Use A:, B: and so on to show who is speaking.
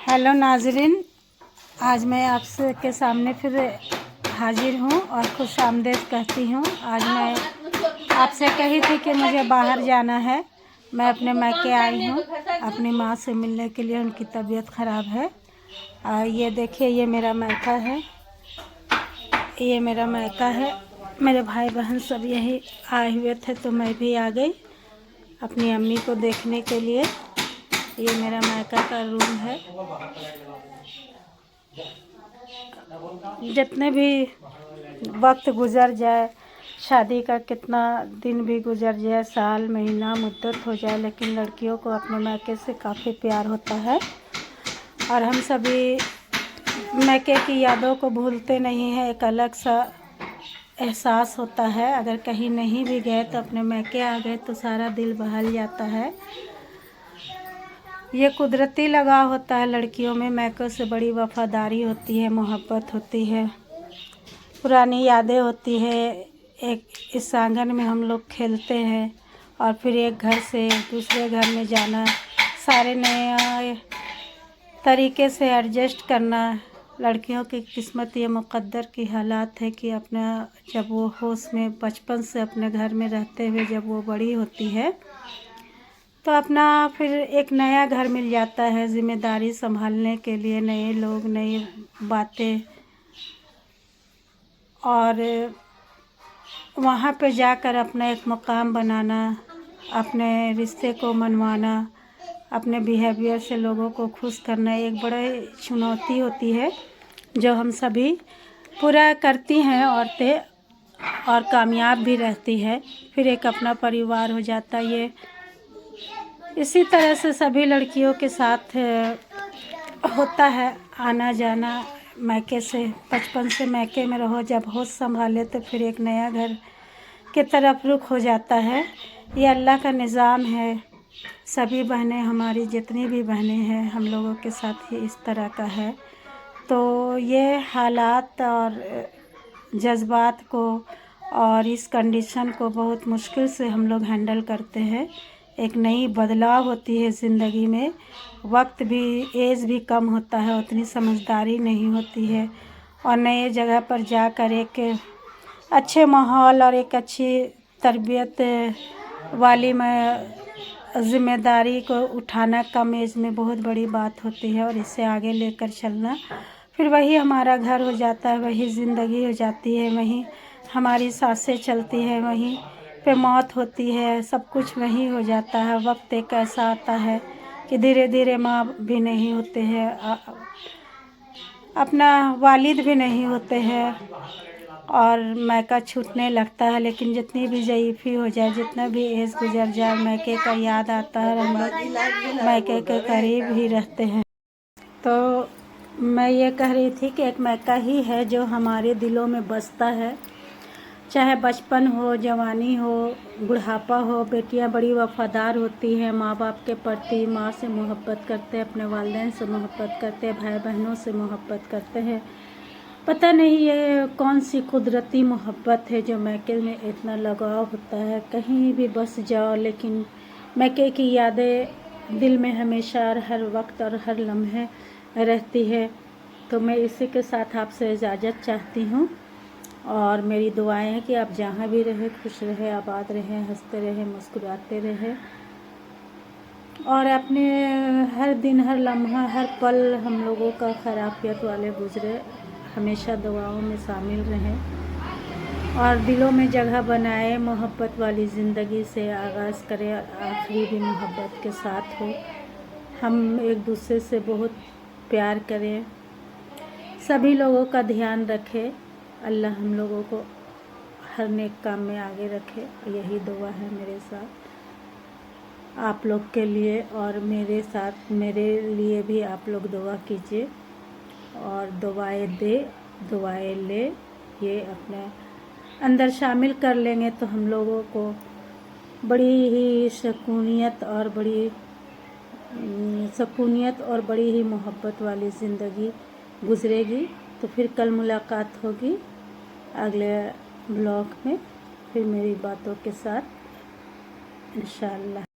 A: Hello नाजरीन, आज मैं आपसे के सामने फिर हाजिर हूँ और खुश आमदीद कहती हूँ। आज मैं आपसे कही थी कि मुझे बाहर जाना है। मैं अपने मायके आई हूँ अपनी माँ से मिलने के लिए। उनकी तबीयत ख़राब है। ये देखिए, ये मेरा मायका है, ये मेरा मायका है। मेरे भाई बहन सब यही आए हुए थे तो मैं भी आ गई अपनी अम्मी को देखने के लिए। ये मेरा मायका का रूम है। जितने भी वक्त गुज़र जाए, शादी का कितना दिन भी गुज़र जाए, साल महीना मुद्दत हो जाए, लेकिन लड़कियों को अपने मायके से काफ़ी प्यार होता है। और हम सभी मायके की यादों को भूलते नहीं हैं। एक अलग सा एहसास होता है। अगर कहीं नहीं भी गए तो अपने मायके आ गए तो सारा दिल बहल जाता है। ये कुदरती लगाव होता है लड़कियों में। मायकों से बड़ी वफ़ादारी होती है, मोहब्बत होती है, पुरानी यादें होती है। एक इस आंगन में हम लोग खेलते हैं और फिर एक घर से दूसरे घर में जाना, सारे नए तरीके से एडजस्ट करना। लड़कियों की किस्मत ये मुक़द्दर की हालात है कि अपना जब वो होश में बचपन से अपने घर में रहते हुए जब वो बड़ी होती है तो अपना फिर एक नया घर मिल जाता है ज़िम्मेदारी संभालने के लिए, नए लोग, नई बातें, और वहाँ पे जाकर अपना एक मकाम बनाना, अपने रिश्ते को मनवाना, अपने बिहेवियर से लोगों को खुश करना एक बड़ी चुनौती होती है जो हम सभी पूरा करती हैं औरतें, और कामयाब भी रहती है। फिर एक अपना परिवार हो जाता है। ये इसी तरह से सभी लड़कियों के साथ होता है आना जाना मायके से। बचपन से मायके में रहो, जब होश संभाले तो फिर एक नया घर की तरफ रुख हो जाता है। ये अल्लाह का निज़ाम है। सभी बहनें, हमारी जितनी भी बहनें हैं, हम लोगों के साथ ही इस तरह का है। तो ये हालात और जज्बात को और इस कंडीशन को बहुत मुश्किल से हम लोग हैंडल करते हैं। एक नई बदलाव होती है ज़िंदगी में। वक्त भी, एज भी कम होता है, उतनी समझदारी नहीं होती है, और नए जगह पर जाकर एक अच्छे माहौल और एक अच्छी तरबियत वाली ज़िम्मेदारी को उठाना कम एज में बहुत बड़ी बात होती है, और इसे आगे लेकर चलना फिर वही हमारा घर हो जाता है, वही ज़िंदगी हो जाती है, वहीं हमारी सांसें चलती है, वहीं पे मौत होती है, सब कुछ वहीं हो जाता है। वक्त एक ऐसा आता है कि धीरे धीरे माँ भी नहीं होते हैं, अपना वालिद भी नहीं होते हैं, और मायका छूटने लगता है। लेकिन जितनी भी ज़ईफ़ी हो जाए, जितना भी एज गुजर जाए, मायके का याद आता है, हम लोग मायके के करीब ही रहते हैं। तो मैं ये कह रही थी कि एक मायका ही है जो हमारे दिलों में बसता है। चाहे बचपन हो, जवानी हो, बुढ़ापा हो, बेटियां बड़ी वफ़ादार होती हैं माँ बाप के प्रति। माँ से मोहब्बत करते हैं, अपने वालिदैन से मोहब्बत करते हैं, भाई बहनों से मोहब्बत करते हैं। पता नहीं ये कौन सी कुदरती मोहब्बत है जो मायके में इतना लगाव होता है। कहीं भी बस जाओ, लेकिन मायके की यादें दिल में हमेशा और हर वक्त और हर लम्हे रहती है। तो मैं इसी के साथ आपसे इजाज़त चाहती हूँ, और मेरी दुआएं हैं कि आप जहाँ भी रहें खुश रहें, आबाद रहें, हंसते रहें, मुस्कुराते रहें, और अपने हर दिन, हर लम्हा, हर पल हम लोगों का खैरियत वाले गुजरे, हमेशा दुआओं में शामिल रहें, और दिलों में जगह बनाए। मोहब्बत वाली ज़िंदगी से आगाज़ करें, आखिरी भी मोहब्बत के साथ हो। हम एक दूसरे से बहुत प्यार करें, सभी लोगों का ध्यान रखें। अल्लाह हम लोगों को हर नेक काम में आगे रखे। यही दुआ है मेरे साथ आप लोग के लिए, और मेरे साथ मेरे लिए भी आप लोग दुआ कीजिए, और दुआएं दे, दुआएं ले, ये अपने अंदर शामिल कर लेंगे तो हम लोगों को बड़ी ही सुकूनियत और बड़ी ही मोहब्बत वाली ज़िंदगी गुज़रेगी। तो फिर कल मुलाकात होगी अगले ब्लॉग में फिर मेरी बातों के साथ इंशाअल्लाह।